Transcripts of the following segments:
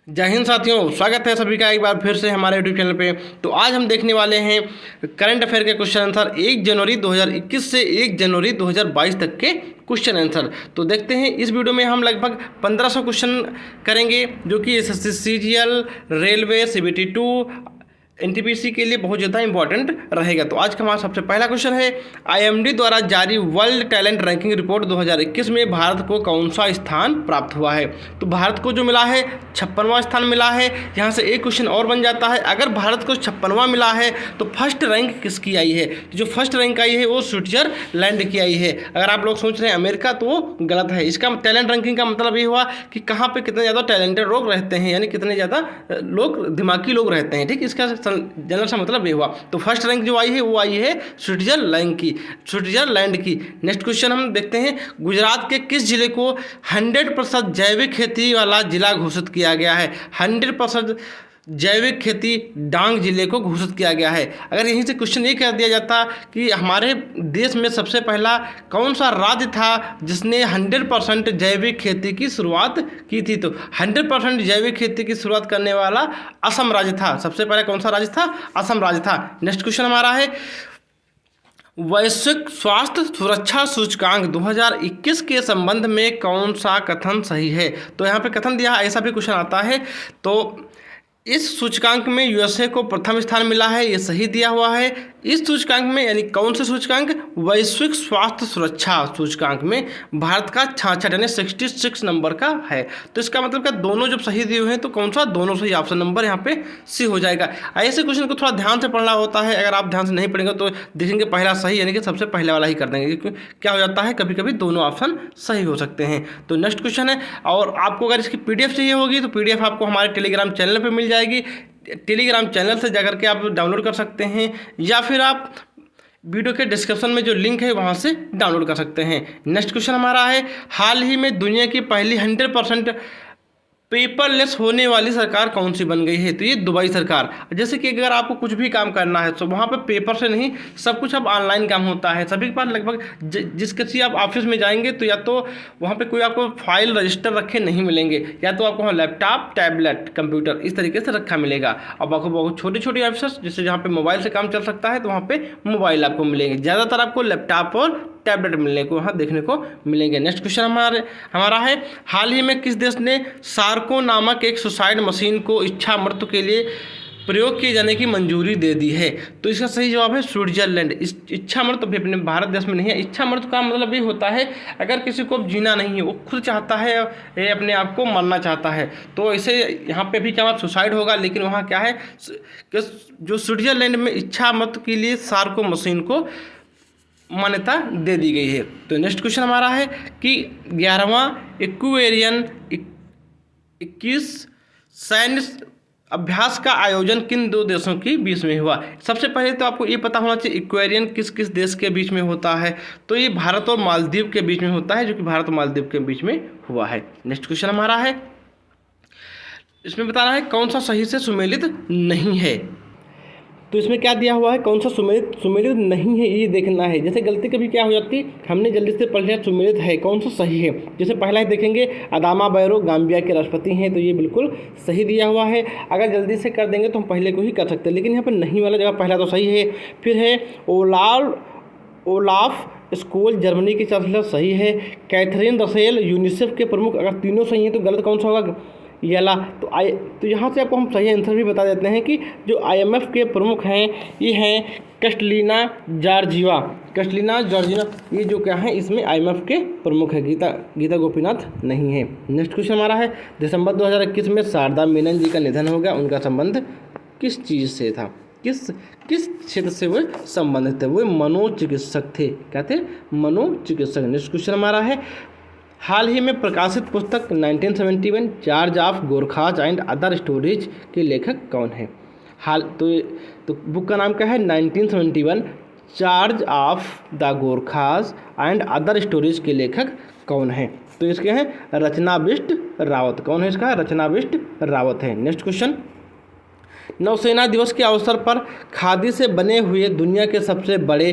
जय हिंद साथियों, स्वागत है सभी का एक बार फिर से हमारे यूट्यूब चैनल पे। तो आज हम देखने वाले हैं करंट अफेयर के क्वेश्चन आंसर 1 जनवरी 2021 से 1 जनवरी 2022 तक के क्वेश्चन आंसर। तो देखते हैं, इस वीडियो में हम लगभग 1500 क्वेश्चन करेंगे जो कि SSC CGL, railway, CBT 2, NTPC के लिए बहुत ज़्यादा इंपॉर्टेंट रहेगा। तो आज का हमारा सबसे पहला क्वेश्चन है, आईएमडी द्वारा जारी वर्ल्ड टैलेंट रैंकिंग रिपोर्ट 2021 में भारत को कौन सा स्थान प्राप्त हुआ है। तो भारत को जो मिला है 56वां स्थान मिला है। यहाँ से एक क्वेश्चन और बन जाता है, अगर भारत को 56वां मिला है तो फर्स्ट रैंक किसकी आई है। तो जो फर्स्ट रैंक आई है वो स्विट्जरलैंड की आई है। अगर आप लोग सोच रहे हैं अमेरिका, तो वो गलत है। इसका टैलेंट रैंकिंग का मतलब ये हुआ कि कहाँ पे कितने ज़्यादा टैलेंटेड लोग रहते हैं, यानी कितने ज़्यादा लोग दिमागी लोग रहते हैं। ठीक, इसका जनरल सा मतलब ये हुआ। तो फर्स्ट रैंक जो आई है वो आई है स्विट्जरलैंड की। नेक्स्ट क्वेश्चन हम देखते हैं, गुजरात के किस जिले को 100% जैविक खेती वाला जिला घोषित किया गया है। 100% जैविक खेती डांग जिले को घोषित किया गया है। अगर यहीं से क्वेश्चन ये कह दिया जाता कि हमारे देश में सबसे पहला कौन सा राज्य था जिसने 100% जैविक खेती की शुरुआत की थी, तो 100% जैविक खेती की शुरुआत करने वाला असम राज्य था। सबसे पहले कौन सा राज्य था? असम राज्य था। नेक्स्ट क्वेश्चन हमारा है, वैश्विक स्वास्थ्य सुरक्षा सूचकांक 2021 के संबंध में कौन सा कथन सही है। तो यहाँ पे कथन दिया है, ऐसा भी क्वेश्चन आता है। तो इस सूचकांक में यूएसए को प्रथम स्थान मिला है, ये सही दिया हुआ है। इस सूचकांक में, यानी कौन से सूचकांक? वैश्विक स्वास्थ्य सुरक्षा सूचकांक में भारत का 66 यानी 66 नंबर का है। तो इसका मतलब क्या दोनों जब सही दिए हुए हैं तो कौन सा? दोनों सही। ऑप्शन नंबर यहाँ पे सी हो जाएगा। ऐसे क्वेश्चन को थोड़ा ध्यान से पढ़ना होता है। अगर आप ध्यान से नहीं पढ़ेंगे तो देखेंगे पहला सही, यानी कि सबसे पहले वाला ही कर देंगे, क्योंकि क्या हो जाता है कभी कभी दोनों ऑप्शन सही हो सकते हैं। तो नेक्स्ट क्वेश्चन है, और आपको अगर इसकी पीडीएफ चाहिए होगी तो पीडीएफ आपको हमारे टेलीग्राम चैनल पर मिल जाएगी। टेलीग्राम चैनल से जाकर के आप डाउनलोड कर सकते हैं, या फिर आप वीडियो के डिस्क्रिप्शन में जो लिंक है वहाँ से डाउनलोड कर सकते हैं। नेक्स्ट क्वेश्चन हमारा है, हाल ही में दुनिया की पहली 100% पेपरलेस होने वाली सरकार कौन सी बन गई है। तो ये दुबई सरकार। जैसे कि अगर आपको कुछ भी काम करना है तो वहाँ पे पेपर से नहीं, सब कुछ अब ऑनलाइन काम होता है। सभी के पास लगभग जिस किसी आप ऑफिस में जाएंगे तो या तो वहाँ पे कोई आपको फाइल रजिस्टर रखे नहीं मिलेंगे, या तो आपको वहाँ लैपटॉप, टैबलेट, कंप्यूटर इस तरीके से रखा मिलेगा। अब आपको बहुत छोटी छोटी ऑफिस जैसे जहाँ पे मोबाइल से काम चल सकता है तो वहाँ पे मोबाइल आपको मिलेंगे। ज़्यादातर आपको लैपटॉप और टैबलेट मिलने को वहाँ देखने को मिलेंगे। नेक्स्ट क्वेश्चन हमारा है, हाल ही में किस देश ने सार्को नामक एक सुसाइड मशीन को इच्छा मृत्यु के लिए प्रयोग किए जाने की मंजूरी दे दी है। तो इसका सही जवाब है स्विट्जरलैंड। इस इच्छा मृत्यु भी अपने भारत देश में नहीं है। इच्छा मृत्यु का मतलब ये होता है अगर किसी को जीना नहीं है, वो खुद चाहता है, ये अपने आप को मरना चाहता है, तो ऐसे यहाँ पे भी क्या सुसाइड होगा। लेकिन वहाँ क्या है कि जो स्विट्जरलैंड में इच्छा मृत्यु के लिए सार्को मशीन को मान्यता दे दी गई है। तो नेक्स्ट क्वेश्चन हमारा है कि 11वां इक्वेरियन 21 सैन्य अभ्यास का आयोजन किन दो देशों के बीच में हुआ। सबसे पहले तो आपको ये पता होना चाहिए इक्वेरियन किस किस देश के बीच में होता है। तो ये भारत और मालदीव के बीच में होता है, जो कि भारत और मालदीव के बीच में हुआ है। नेक्स्ट क्वेश्चन हमारा है, इसमें बताना है कौन सा सही से सुमेलित नहीं है। तो इसमें क्या दिया हुआ है, कौन सा सुमेलित नहीं है ये देखना है। जैसे गलती कभी क्या हो जाती है, हमने जल्दी से पढ़ लिया सुमेलित है, कौन सा सही है। जैसे पहला ही देखेंगे, अदामा बैरो गाम्बिया के राष्ट्रपति हैं, तो ये बिल्कुल सही दिया हुआ है। अगर जल्दी से कर देंगे तो हम पहले को ही कर सकते हैं, लेकिन यहाँ पर नहीं वाला जगह पहला तो सही है। फिर है ओलाफ स्कोल जर्मनी की चांसलर, सही है। कैथरीन रसेल यूनिसेफ के प्रमुख, अगर तीनों सही हैं तो गलत कौन सा होगा? याला। तो यहाँ से आपको हम सही आंसर भी बता देते हैं कि जो आईएमएफ के प्रमुख हैं ये हैं कैटलीना जॉर्जिवा। ये जो क्या है इसमें आईएमएफ के प्रमुख है। गीता गोपीनाथ नहीं है। नेक्स्ट क्वेश्चन हमारा है, दिसंबर 2021 में शारदा मेनन जी का निधन हो गया। उनका संबंध किस चीज़ से था, किस क्षेत्र से वो संबंधित थे? वो मनोचिकित्सक थे। क्या थे? मनोचिकित्सक। नेक्स्ट क्वेश्चन हमारा है, हाल ही में प्रकाशित पुस्तक 1971 charge of Gorkhas and other stories के लेखक कौन है। तो बुक का नाम क्या है? 1971 charge of the Gorkhas and other stories के लेखक कौन है। तो इसके हैं रचना बिष्ट रावत। कौन है इसका? रचना बिष्ट रावत है। नेक्स्ट क्वेश्चन, नौसेना दिवस के अवसर पर खादी से बने हुए दुनिया के सबसे बड़े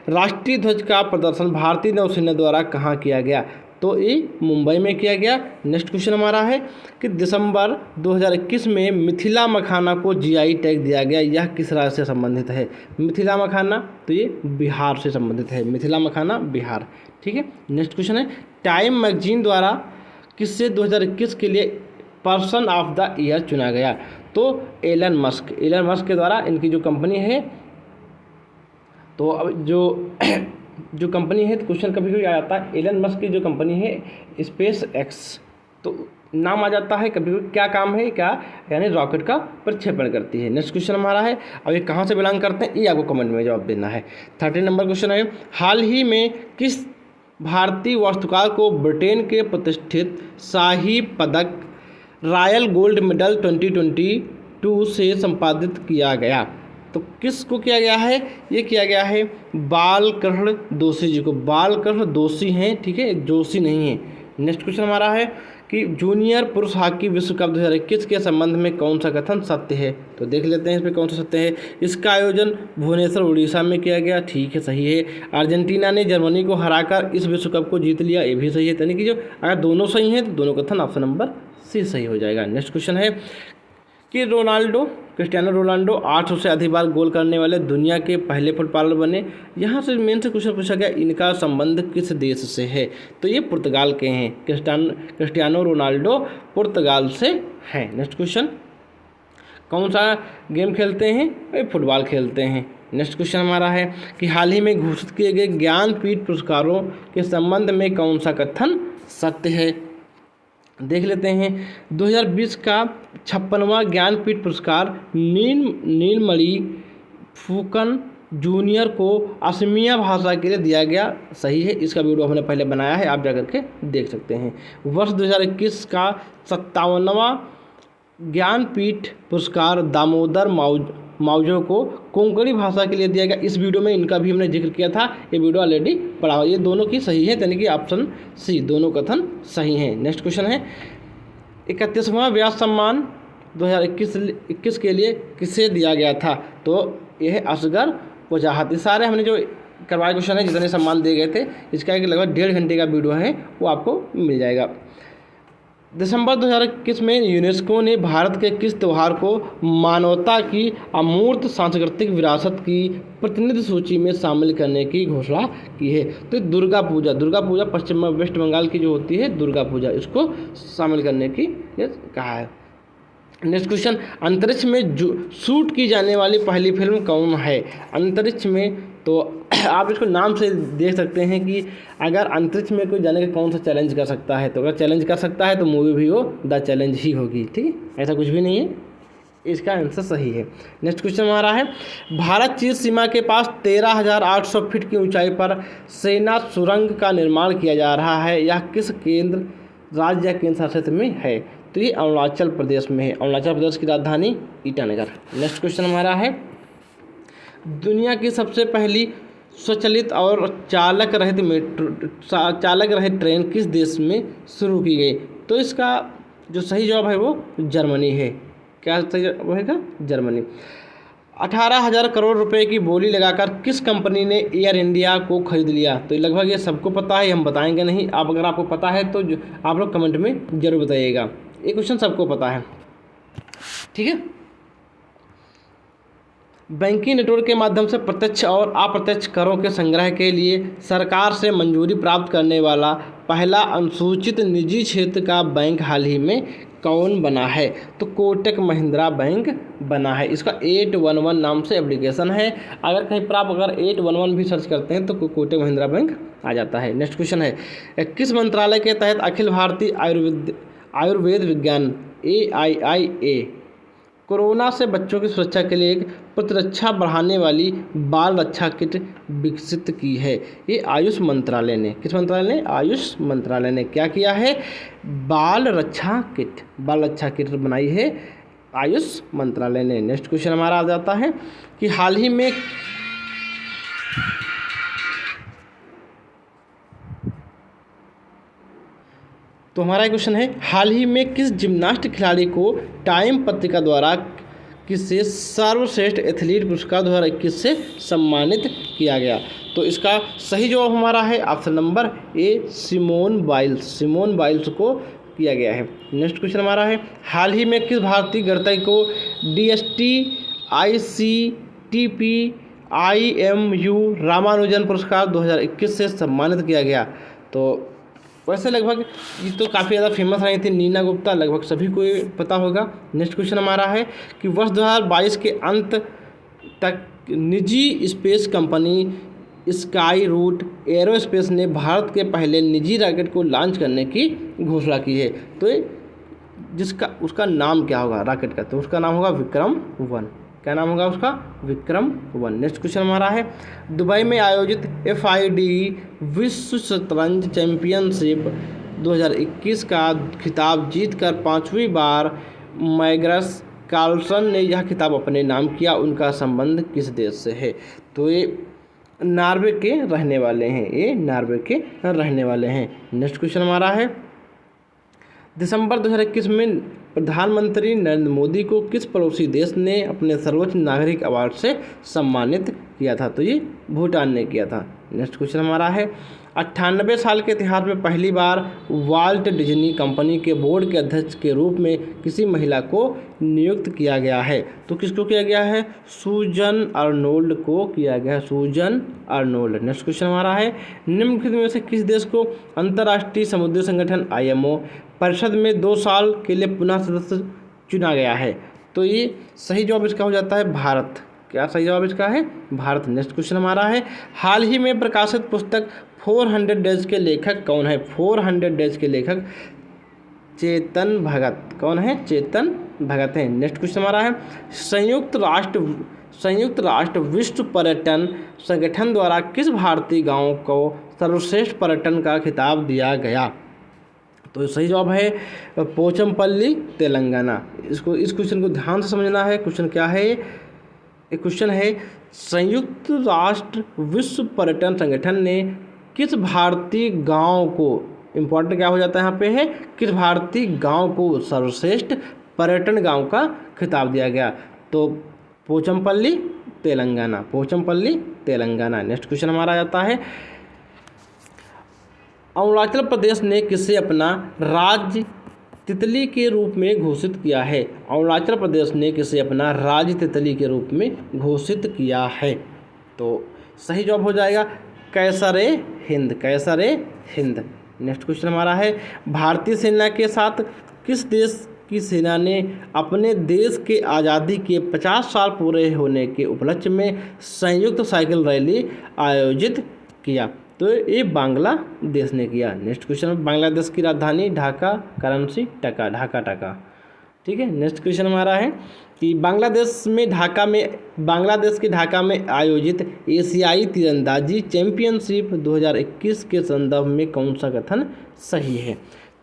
राष्ट्रीय ध्वज का प्रदर्शन भारतीय नौसेना द्वारा कहाँ किया गया। तो ये मुंबई में किया गया। नेक्स्ट क्वेश्चन हमारा है कि दिसंबर 2021 में मिथिला मखाना को जीआई टैग दिया गया, यह किस राज्य से संबंधित है? मिथिला मखाना तो ये बिहार से संबंधित है, मिथिला मखाना बिहार। ठीक है। नेक्स्ट क्वेश्चन है टाइम मैगजीन द्वारा किससे 2021 के लिए पर्सन ऑफ द ईयर चुना गया? तो एलन मस्क के द्वारा, इनकी जो कंपनी है, तो अब जो कंपनी है, तो क्वेश्चन कभी कभी आ जाता है एलन मस्क की जो कंपनी है स्पेस एक्स, तो नाम आ जाता है कभी कभी, क्या काम है, क्या यानी रॉकेट का प्रक्षेपण करती है। नेक्स्ट क्वेश्चन हमारा है, अब ये कहाँ से बिलोंग करते हैं, ये आपको कमेंट में जवाब देना है। 13 नंबर क्वेश्चन है हाल ही में किस भारतीय वास्तुकार को ब्रिटेन के प्रतिष्ठित शाही पदक रॉयल गोल्ड मेडल 2022 से संपादित किया गया? तो किसको किया गया है? ये किया गया है बालकृष्ण दोषी जी को। बालकृष्ण दोषी हैं, ठीक है, जोशी नहीं है। नेक्स्ट क्वेश्चन हमारा है कि जूनियर पुरुष हॉकी विश्व कप 2021 के संबंध में कौन सा कथन सत्य है? तो देख लेते हैं इसमें कौन सा सत्य है। इसका आयोजन भुवनेश्वर उड़ीसा में किया गया, ठीक है, सही है। अर्जेंटीना ने जर्मनी को हराकर इस विश्व कप को जीत लिया, ये भी सही है। यानी कि जो अगर दोनों सही हैं तो दोनों कथन ऑप्शन नंबर सी सही हो जाएगा। नेक्स्ट क्वेश्चन है कि क्रिस्टियानो रोनाल्डो 800 से अधिक बार गोल करने वाले दुनिया के पहले फुटबॉलर बने। यहाँ से मेन से क्वेश्चन पूछा गया इनका संबंध किस देश से है? तो ये पुर्तगाल के हैं। क्रिस्टियानो रोनाल्डो पुर्तगाल से हैं। नेक्स्ट क्वेश्चन, कौन सा गेम खेलते हैं? ये फुटबॉल खेलते हैं। नेक्स्ट क्वेश्चन हमारा है कि हाल ही में घोषित किए गए ज्ञानपीठ पुरस्कारों के संबंध में कौन सा कथन सत्य है? देख लेते हैं। 2020 का 56वां ज्ञानपीठ पुरस्कार नीलमणि फुकन जूनियर को असमिया भाषा के लिए दिया गया, सही है। इसका वीडियो हमने पहले बनाया है, आप जाकर के देख सकते हैं। वर्ष 2021 का 57वां ज्ञानपीठ पुरस्कार दामोदर माउजो को कोंकणी भाषा के लिए दिया गया। इस वीडियो में इनका भी हमने जिक्र किया था, ये वीडियो ऑलरेडी पढ़ा हुआ। ये दोनों की सही है, यानी कि ऑप्शन सी, दोनों कथन सही हैं। नेक्स्ट क्वेश्चन है 31वां व्यास सम्मान 2021 के लिए किसे दिया गया था? तो यह है असगर वजाहत। सारे हमने जो करवाए क्वेश्चन है, जितने सम्मान दिए गए थे, इसका एक लगभग 1.5 घंटे का वीडियो है, वो आपको मिल जाएगा। दिसंबर 2021 में यूनेस्को ने भारत के किस त्यौहार को मानवता की अमूर्त सांस्कृतिक विरासत की प्रतिनिधि सूची में शामिल करने की घोषणा की है? तो दुर्गा पूजा पश्चिम वेस्ट बंगाल की जो होती है दुर्गा पूजा, इसको शामिल करने की कहा है। नेक्स्ट क्वेश्चन, अंतरिक्ष में शूट की जाने वाली पहली फिल्म कौन है? अंतरिक्ष में, तो आप इसको नाम से देख सकते हैं कि अगर अंतरिक्ष में कोई जाने का कौन सा चैलेंज कर सकता है, तो अगर चैलेंज कर सकता है तो मूवी भी वो द चैलेंज ही होगी, ठीक है, ऐसा कुछ भी नहीं है। इसका आंसर सही है। नेक्स्ट क्वेश्चन हमारा है भारत चीन सीमा के पास 13,800 फीट की ऊंचाई पर सेना सुरंग का निर्माण किया जा रहा है, यह किस केंद्र राज्य या केंद्र शासित में है? तो ये अरुणाचल प्रदेश में है। अरुणाचल प्रदेश की राजधानी ईटानगर। नेक्स्ट क्वेश्चन हमारा है दुनिया की सबसे पहली स्वचालित और चालक रहित ट्रेन किस देश में शुरू की गई? तो इसका जो सही जवाब है वो जर्मनी है। क्या सही जवाब है? जर्मनी। 18,000 करोड़ रुपए की बोली लगाकर किस कंपनी ने एयर इंडिया को खरीद लिया? तो लगभग ये सबको पता है, हम बताएंगे नहीं। आप अगर आपको पता है तो आप लोग कमेंट में जरूर बताइएगा। ये क्वेश्चन सबको पता है, ठीक है। बैंकिंग नेटवर्क के माध्यम से प्रत्यक्ष और अप्रत्यक्ष करों के संग्रह के लिए सरकार से मंजूरी प्राप्त करने वाला पहला अनुसूचित निजी क्षेत्र का बैंक हाल ही में कौन बना है? तो कोटक महिंद्रा बैंक बना है। इसका 811 नाम से एप्लीकेशन है। अगर कहीं पर आप अगर 811 भी सर्च करते हैं तो कोटक महिंद्रा बैंक आ जाता है। नेक्स्ट क्वेश्चन है किस मंत्रालय के तहत अखिल भारतीय आयुर्वेद विज्ञान AIIA कोरोना से बच्चों की सुरक्षा के लिए एक प्रतिरक्षा बढ़ाने वाली बाल रक्षा किट विकसित की है? ये आयुष मंत्रालय ने, किस मंत्रालय ने? आयुष मंत्रालय ने क्या किया है? बाल रक्षा किट बनाई है आयुष मंत्रालय ने। नेक्स्ट क्वेश्चन हमारा आ जाता है कि हाल ही में तो हमारा क्वेश्चन है हाल ही में किस जिम्नास्ट खिलाड़ी को टाइम पत्रिका द्वारा किसे सर्वश्रेष्ठ एथलीट पुरस्कार 2021 से सम्मानित किया गया? तो इसका सही जवाब हमारा है option number A, Simone Biles. Simone Biles को किया गया है। नेक्स्ट क्वेश्चन हमारा है, हाल ही में किस भारतीय गणितज्ञ को DST ICTP IMU रामानुजन पुरस्कार 2021 से सम्मानित किया गया? तो वैसे लगभग ये तो काफ़ी ज़्यादा फेमस रही थी नीना गुप्ता, लगभग सभी को पता होगा। नेक्स्ट क्वेश्चन हमारा है कि वर्ष 2022 के अंत तक निजी space company Skyroot Aerospace ने भारत के पहले निजी रॉकेट को लॉन्च करने की घोषणा की है। तो जिसका उसका नाम क्या होगा रॉकेट का? तो उसका नाम होगा विक्रम-1। क्या नाम होगा उसका? विक्रम-1। नेक्स्ट क्वेश्चन हमारा है, दुबई में आयोजित FIDE विश्व शतरंज चैंपियनशिप 2021 का खिताब जीतकर 5वीं बार मैग्नस कार्लसन ने यह खिताब अपने नाम किया। उनका संबंध किस देश से है? तो ये नॉर्वे के रहने वाले हैं, ये नॉर्वे के रहने वाले हैं। नेक्स्ट क्वेश्चन हमारा है, दिसंबर 2021 में प्रधानमंत्री नरेंद्र मोदी को किस पड़ोसी देश ने अपने सर्वोच्च नागरिक अवार्ड से सम्मानित किया था? तो ये भूटान ने किया था। नेक्स्ट क्वेश्चन हमारा है, 98 साल के इतिहास में पहली बार वाल्ट डिज्नी कंपनी के बोर्ड के अध्यक्ष के रूप में किसी महिला को नियुक्त किया गया है? तो किसको किया गया है? सूजन अर्नोल्ड को किया गया है, सूजन अर्नोल्ड। नेक्स्ट क्वेश्चन हमारा है, निम्नलिखित में से किस देश को अंतर्राष्ट्रीय समुद्री संगठन IMO परिषद में 2 साल के लिए पुनः सदस्य चुना गया है? तो ये सही जवाब इसका हो जाता है भारत। क्या सही जवाब इसका है? भारत। नेक्स्ट क्वेश्चन हमारा है, हाल ही में प्रकाशित पुस्तक 400 डेज के लेखक कौन है? 400 डेज के लेखक चेतन भगत। कौन है? चेतन भगत हैं। नेक्स्ट क्वेश्चन हमारा है, संयुक्त राष्ट्र विश्व पर्यटन संगठन द्वारा किस भारतीय गांव को सर्वश्रेष्ठ पर्यटन का खिताब दिया गया? तो सही जवाब है पोचमपल्ली, तेलंगाना। इस क्वेश्चन को ध्यान से समझना है। क्वेश्चन क्या है? एक क्वेश्चन है, संयुक्त राष्ट्र विश्व पर्यटन संगठन ने किस भारतीय गांव को, इम्पोर्टेंट क्या हो जाता है यहाँ पे है, किस भारतीय गांव को सर्वश्रेष्ठ पर्यटन गांव का खिताब दिया गया? तो पोचमपल्ली, तेलंगाना। पोचमपल्ली, तेलंगाना। नेक्स्ट क्वेश्चन हमारा आ जाता है, अरुणाचल प्रदेश ने किसे अपना राज्य तितली के रूप में घोषित किया है? अरुणाचल प्रदेश ने किसे अपना राज्य तितली के रूप में घोषित किया है? तो सही जवाब हो जाएगा कैसरे हिंद, कैसरे हिंद। नेक्स्ट क्वेश्चन हमारा है, भारतीय सेना के साथ किस देश की सेना ने अपने देश के आज़ादी के 50 साल पूरे होने के उपलक्ष्य में संयुक्त साइकिल रैली आयोजित किया? तो ये बांग्लादेश ने किया। नेक्स्ट क्वेश्चन, बांग्लादेश की राजधानी ढाका, करेंसी टका, ढाका। ठीक है। नेक्स्ट क्वेश्चन हमारा है कि बांग्लादेश के ढाका में आयोजित एशियाई तीरंदाजी चैंपियनशिप 2021 के संदर्भ में कौन सा कथन सही है?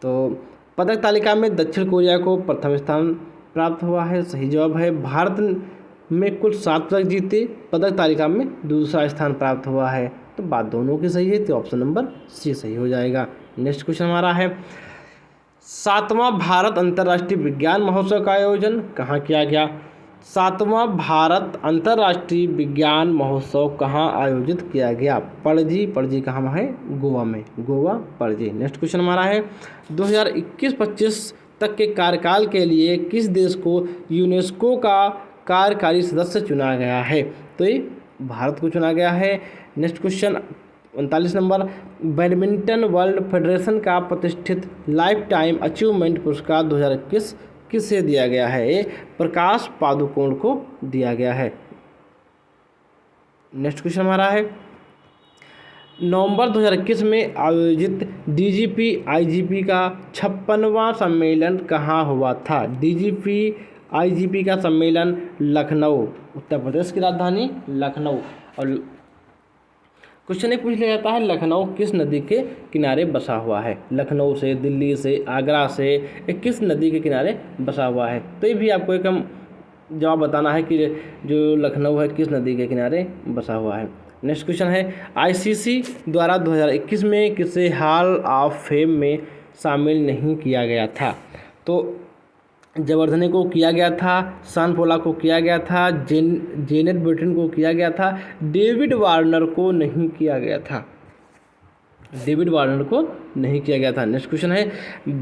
तो पदक तालिका में दक्षिण कोरिया को प्रथम स्थान प्राप्त हुआ है, सही जवाब है। भारत में कुल 7 पदक जीते, पदक तालिका में दूसरा स्थान प्राप्त हुआ है। तो बात दोनों की सही है, तो ऑप्शन नंबर सी सही हो जाएगा। नेक्स्ट क्वेश्चन हमारा है, 7वां भारत अंतर्राष्ट्रीय विज्ञान महोत्सव का आयोजन कहाँ किया गया? 7वां भारत अंतर्राष्ट्रीय विज्ञान महोत्सव कहाँ आयोजित किया गया? पणजी कहाँ है? गोवा में, गोवा पणजी। नेक्स्ट क्वेश्चन हमारा है, 2021-25 तक के कार्यकाल के लिए किस देश को यूनेस्को का कार्यकारी सदस्य चुना गया है? तो ये भारत को चुना गया है। Next question 39 number, badminton world federation का प्रतिष्ठित लाइफ टाइम अचीवमेंट पुरस्कार 2021 किसे दिया गया है? ये प्रकाश पादुकोण को दिया गया है। नेक्स्ट क्वेश्चन हमारा है, नवंबर 2021 में आयोजित DGP IGP का 56वां सम्मेलन कहाँ हुआ था? DGP IGP का सम्मेलन लखनऊ, उत्तर प्रदेश की राजधानी लखनऊ। और क्वेश्चन एक पूछ लिया जाता है, लखनऊ किस नदी के किनारे बसा हुआ है? लखनऊ से, दिल्ली से, आगरा से किस नदी के किनारे बसा हुआ है? तो ये भी आपको एक हम जवाब बताना है कि जो लखनऊ है किस नदी के किनारे बसा हुआ है। नेक्स्ट क्वेश्चन है, ICC द्वारा 2021 में किसे हॉल ऑफ फेम में शामिल नहीं किया गया था? तो जयवर्धने को किया गया था, सान पोला को किया गया था, जेनेट ब्रिटन को किया गया था, डेविड वार्नर को नहीं किया गया था। डेविड वार्नर को नहीं किया गया था। नेक्स्ट क्वेश्चन है,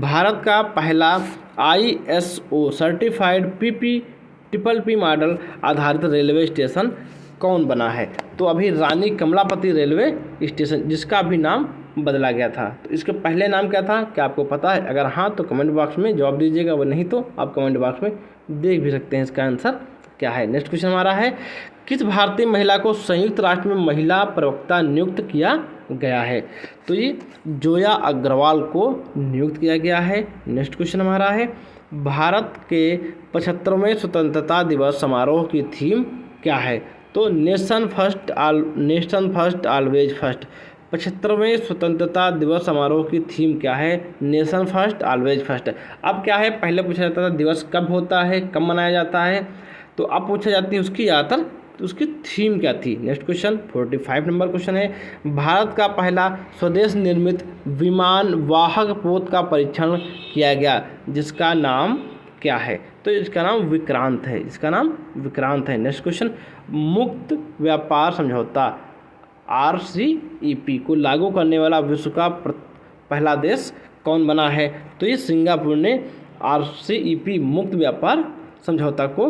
भारत का पहला ISO सर्टिफाइड PPP मॉडल आधारित रेलवे स्टेशन कौन बना है? तो अभी रानी कमलापति रेलवे स्टेशन, जिसका अभी नाम बदला गया था। तो इसके पहले नाम क्या था, क्या आपको पता है? अगर हाँ तो कमेंट बॉक्स में जवाब दीजिएगा, वो नहीं तो आप कमेंट बॉक्स में देख भी सकते हैं इसका आंसर क्या है। नेक्स्ट क्वेश्चन हमारा है, किस भारतीय महिला को संयुक्त राष्ट्र में महिला प्रवक्ता नियुक्त किया गया है? तो ये जोया अग्रवाल को नियुक्त किया गया है। नेक्स्ट क्वेश्चन हमारा है, भारत के 75वें स्वतंत्रता दिवस समारोह की थीम क्या है? तो नेशन फर्स्ट ऑलवेज फर्स्ट। 75वें स्वतंत्रता दिवस समारोह की थीम क्या है? Nation first always first. अब क्या है, पहले पूछा जाता था दिवस कब होता है, कब मनाया जाता है, तो अब पूछा जाती है उसकी ज़्यादातर, तो उसकी थीम क्या थी। नेक्स्ट क्वेश्चन 45 नंबर क्वेश्चन है, भारत का पहला स्वदेश निर्मित विमान वाहक पोत का परीक्षण किया गया, जिसका नाम क्या है? तो इसका नाम विक्रांत है। इसका नाम विक्रांत है। नेक्स्ट क्वेश्चन, मुक्त व्यापार समझौता RCEP को लागू करने वाला विश्व का पहला देश कौन बना है? तो ये सिंगापुर ने RCEP मुक्त व्यापार समझौता को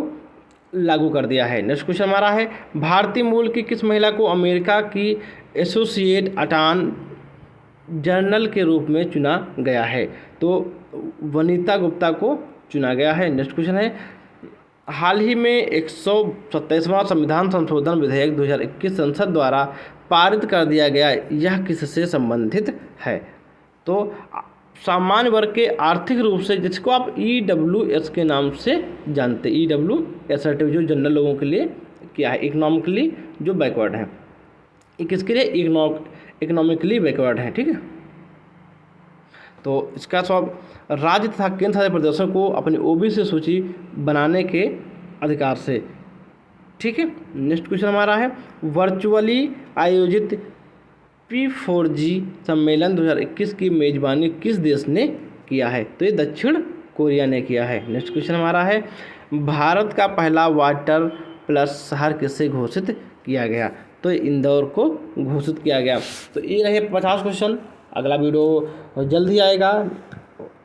लागू कर दिया है। नेक्स्ट क्वेश्चन हमारा है, भारतीय मूल की किस महिला को अमेरिका की एसोसिएट अटॉर्नी जनरल के रूप में चुना गया है? तो वनीता गुप्ता को चुना गया है। नेक्स्ट क्वेश्चन है, हाल ही में 127वां संविधान संशोधन विधेयक 2021 संसद द्वारा पारित कर दिया गया, यह किससे संबंधित है? तो सामान्य वर्ग के आर्थिक रूप से, जिसको आप EWS के नाम से जानते हैं, EWS जो जनरल लोगों के लिए क्या है, इकोनॉमिकली जो बैकवर्ड है, किसके लिए? इकोनॉमिकली बैकवर्ड है। ठीक है, तो इसका सब राज्य तथा केंद्र शासित प्रदेशों को अपनी OBC सूची बनाने के अधिकार से। ठीक है, नेक्स्ट क्वेश्चन हमारा है, वर्चुअली आयोजित P4G सम्मेलन 2021 की मेजबानी किस देश ने किया है? तो ये दक्षिण कोरिया ने किया है। नेक्स्ट क्वेश्चन हमारा है, भारत का पहला वाटर प्लस शहर किससे घोषित किया गया? तो इंदौर को घोषित किया गया। तो ये रहे 50 क्वेश्चन। अगला वीडियो जल्द ही आएगा,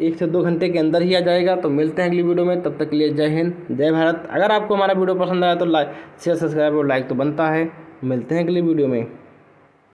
1 से 2 घंटे के अंदर ही आ जाएगा। तो मिलते हैं अगली वीडियो में, तब तक के लिए जय हिंद, जय भारत। अगर आपको हमारा वीडियो पसंद आया तो लाइक शेयर सब्सक्राइब और लाइक तो बनता है। मिलते हैं अगली वीडियो में।